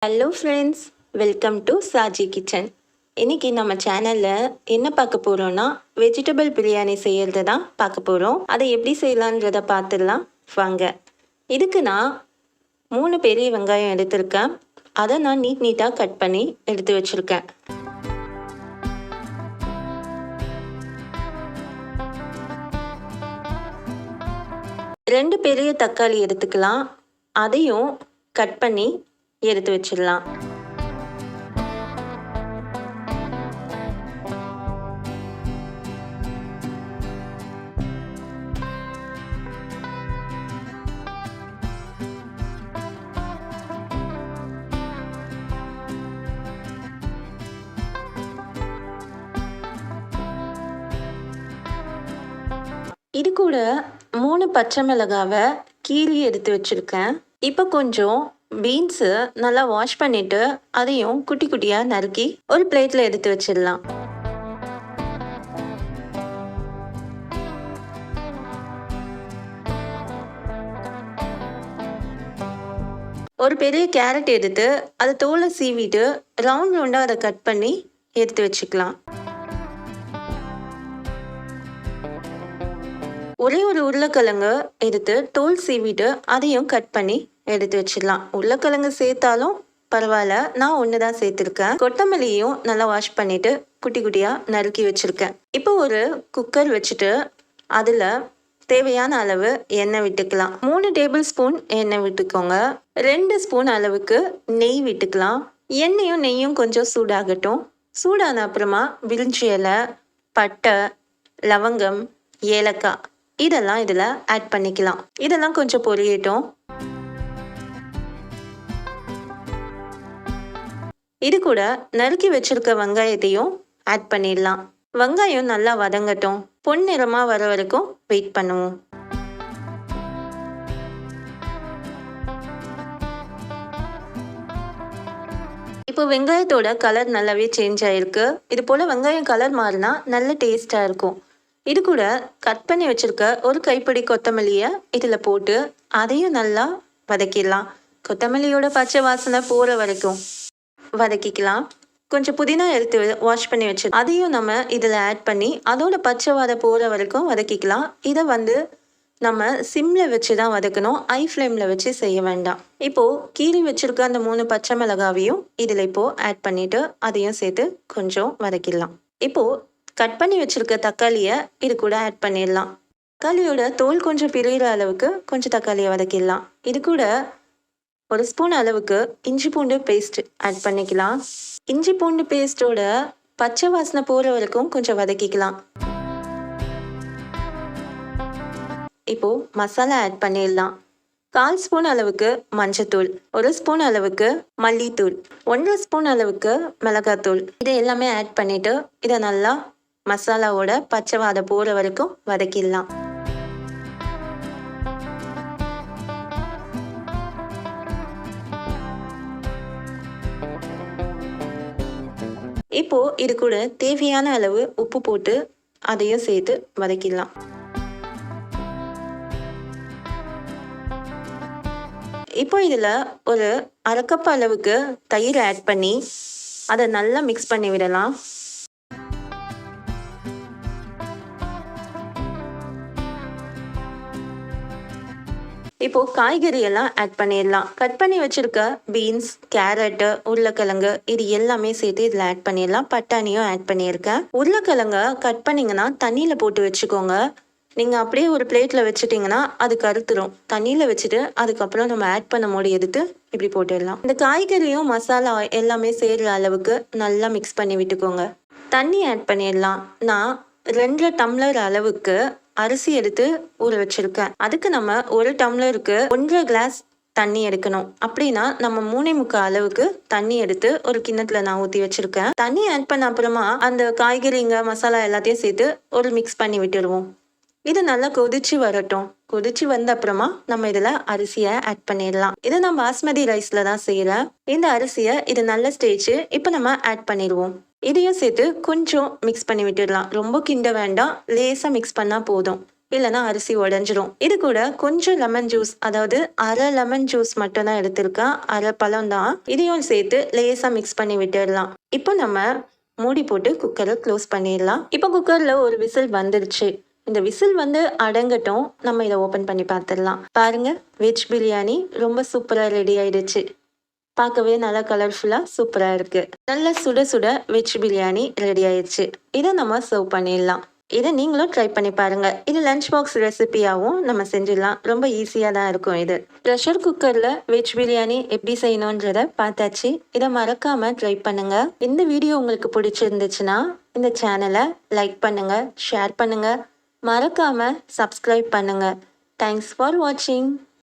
Hello friends, welcome to Saji kitchen. இன்றைக்கி நம்ம சேனலில் என்ன பார்க்க போகிறோன்னா வெஜிடபிள் பிரியாணி செய்கிறது தான் பார்க்க போகிறோம். அதை எப்படி செய்யலான்றதை பார்த்துடலாம் வாங்க. இதுக்கு நான் 3 பெரிய வெங்காயம் எடுத்திருக்கேன். அதை நான் நீட்டாக கட் பண்ணி எடுத்து வச்சுருக்கேன். ரெண்டு பெரிய தக்காளி எடுத்துக்கலாம். அதையும் கட் பண்ணி எடுத்து வச்சிடலாம். இது கூட 3 பச்சை மிளகாவை கீறி எடுத்து வச்சிருக்கேன். இப்போ கொஞ்சம் பீன்ஸு நல்லா வாஷ் பண்ணிட்டு அதையும் குட்டி குட்டியாக நறுக்கி ஒரு பிளேட்டில் எடுத்து வச்சிடலாம். ஒரு பெரிய கேரட் எடுத்து அதை தோலை சீவிட்டு ரவுண்டாக அதை கட் பண்ணி எடுத்து வச்சுக்கலாம். ஒரே ஒரு உருளைக்கிழங்கு எடுத்து தோல் சீவிட்டு அதையும் கட் பண்ணி எடுத்து வச்சிடலாம். உருளைக்கிழங்கு சேர்த்தாலும் பரவாயில்ல, நான் ஒன்று தான் சேர்த்துருக்கேன். கொத்தமல்லியும் நல்லா வாஷ் பண்ணிட்டு குட்டி குட்டியாக நறுக்கி வச்சுருக்கேன். இப்போ ஒரு குக்கர் வச்சுட்டு அதில் தேவையான அளவு எண்ணெய் விட்டுக்கலாம். 3 டேபிள் ஸ்பூன் எண்ணெய் விட்டுக்கோங்க. 2 ஸ்பூன் அளவுக்கு நெய் விட்டுக்கலாம். எண்ணெயும் நெய்யும் கொஞ்சம் சூடாகட்டும். சூடான அப்புறமா பிரிஞ்சி இலை, பட்டை, லவங்கம், ஏலக்காய் இதெல்லாம் இதில் ஆட் பண்ணிக்கலாம். இதெல்லாம் கொஞ்சம் பொரியட்டும். இது கூட நறுக்கி வச்சிருக்க வெங்காயத்தையும் ஆட் பண்ணிடலாம். வெங்காயம் நல்லா வதங்கட்டும். பொன்னிறமாக வர வரைக்கும் வெயிட் பண்ணுவோம். இப்போ வெங்காயத்தோட கலர் நல்லாவே சேஞ்ச் ஆயிருக்கு. இது போல் வெங்காயம் கலர் மாறினா நல்ல டேஸ்டாக இருக்கும். இது கூட கட் பண்ணி வச்சுருக்க ஒரு கைப்பிடி கொத்தமல்லியை இதில் போட்டு அதையும் நல்லா வதக்கிடலாம். கொத்தமல்லியோட பச்சை வாசனை போகிற வரைக்கும் வதக்கிக்கலாம். கொஞ்சம் புதினா எடுத்து வாஷ் பண்ணி வச்சு அதையும் நம்ம இதில் ஆட் பண்ணி அதோட பச்சை வாதை போகிற வரைக்கும் வதக்கிக்கலாம். இதை நம்ம சிம்மில் வச்சு தான் வதக்கணும், ஹை ஃப்ளேமில் வச்சு செய்ய வேண்டாம். இப்போது கீறி வச்சுருக்க அந்த 3 பச்சை மிளகாவையும் இதில் இப்போது ஆட் பண்ணிவிட்டு அதையும் சேர்த்து கொஞ்சம் வதக்கிடலாம். இப்போது கட் பண்ணி வச்சுருக்க தக்காளியை இது கூட ஆட் பண்ணிடலாம். தக்காளியோட தோல் கொஞ்சம் பிரிகிற அளவுக்கு கொஞ்சம் தக்காளியை வதக்கிடலாம். இது கூட 1 ஸ்பூன் அளவுக்கு இஞ்சி பூண்டு பேஸ்ட் ஆட் பண்ணிக்கலாம். இஞ்சி பூண்டு பேஸ்ட்டோட பச்சை வாசனை போகிற வரைக்கும் கொஞ்சம் வதக்கிக்கலாம். இப்போது மசாலா ஆட் பண்ணிடலாம். 1/4 ஸ்பூன் அளவுக்கு மஞ்சத்தூள், 1 ஸ்பூன் அளவுக்கு மல்லித்தூள், 1 ஸ்பூன் அளவுக்கு மிளகாத்தூள் இதை எல்லாமே ஆட் பண்ணிவிட்டு இதை நல்லா மசாலாவோட பச்சை வாதை போகிற வரைக்கும் வதக்கிடலாம். இப்போது இது கூட தேவையான அளவு உப்பு போட்டு அதையும் சேர்த்து வதக்கிடலாம். இப்போ இதில் ஒரு 1/2 கப் அளவுக்கு தயிர் ஆட் பண்ணி அதை நல்லா மிக்ஸ் பண்ணி விடலாம். இப்போது காய்கறி எல்லாம் ஆட் பண்ணிடலாம். கட் பண்ணி வச்சுருக்க பீன்ஸ், கேரட்டு, உருளைக்கிழங்கு இது எல்லாமே சேர்த்து இதில் ஆட் பண்ணிடலாம். பட்டாணியும் ஆட் பண்ணியிருக்கேன். உருளைக்கிழங்கை கட் பண்ணிங்கன்னா தண்ணியில் போட்டு வச்சுக்கோங்க. நீங்கள் அப்படியே ஒரு பிளேட்டில் வச்சுட்டிங்கன்னா அது கருத்துரும். தண்ணியில் வச்சுட்டு அதுக்கப்புறம் நம்ம ஆட் பண்ண போது எடுத்து இப்படி போட்டுடலாம். இந்த காய்கறியும் மசாலா எல்லாமே சேர்கிற அளவுக்கு நல்லா மிக்ஸ் பண்ணி விட்டுக்கோங்க. தண்ணி ஆட் பண்ணிடலாம். நான் 2 டம்ளர் அளவுக்கு அரிசி எடுத்து ஊற வச்சுருக்கேன். அதுக்கு நம்ம 1 டம்ளருக்கு 1.5 கிளாஸ் தண்ணி எடுக்கணும். அப்படின்னா நம்ம 3.25 அளவுக்கு தண்ணி எடுத்து ஒரு கிண்ணத்தில் நான் ஊற்றி வச்சுருக்கேன். தண்ணி ஆட் பண்ண அப்புறமா அந்த காய்கறிங்க மசாலா எல்லாத்தையும் சேர்த்து ஒரு மிக்ஸ் பண்ணி விட்டுடுவோம். இது நல்லா கொதிச்சு வரட்டும். கொதிச்சு வந்த அப்புறமா நம்ம இதில் அரிசியை ஆட் பண்ணிடலாம். இதை நான் பாஸ்மதி ரைஸில் தான் செய்கிறேன். இந்த அரிசியை இது நல்ல ஸ்டேஜ் இப்போ நம்ம ஆட் பண்ணிடுவோம். இதையும் சேர்த்து கொஞ்சம் மிக்ஸ் பண்ணி விட்டுடலாம். ரொம்ப கிண்ட வேண்டாம், லேசாக மிக்ஸ் பண்ணால் போதும். இல்லைன்னா அரிசி உடஞ்சிரும். இது கூட கொஞ்சம் லெமன் ஜூஸ், அதாவது அரை லெமன் ஜூஸ் மட்டும் தான் எடுத்திருக்கேன். அரை பழம் தான். இதையும் சேர்த்து லேசாக மிக்ஸ் பண்ணி விட்டுடலாம். இப்போ நம்ம மூடி போட்டு குக்கரை க்ளோஸ் பண்ணிடலாம். இப்போ குக்கரில் ஒரு விசில் வந்துருச்சு. இந்த விசில் வந்து அடங்கட்டும். நம்ம இதை ஓப்பன் பண்ணி பார்த்துடலாம். பாருங்க, வெஜ் பிரியாணி ரொம்ப சூப்பராக ரெடி ஆயிடுச்சு. பார்க்கவே நல்லா கலர்ஃபுல்லாக சூப்பராக இருக்குது. நல்ல சுட சுட வெஜ் பிரியாணி ரெடி ஆயிடுச்சு. இதை நம்ம சர்வ் பண்ணிடலாம். இதை நீங்களும் ட்ரை பண்ணி பாருங்கள். இது லஞ்ச் பாக்ஸ் ரெசிபியாகவும் நம்ம செஞ்சிடலாம். ரொம்ப ஈஸியாக தான் இருக்கும் இது. ப்ரெஷர் குக்கரில் வெஜ் பிரியாணி எப்படி செய்யணுன்றதை பார்த்தாச்சு. இதை மறக்காமல் ட்ரை பண்ணுங்கள். இந்த வீடியோ உங்களுக்கு பிடிச்சிருந்துச்சுன்னா இந்த சேனலை லைக் பண்ணுங்கள், ஷேர் பண்ணுங்கள், மறக்காமல் சப்ஸ்கிரைப் பண்ணுங்கள். தேங்க்ஸ் ஃபார் வாட்சிங்.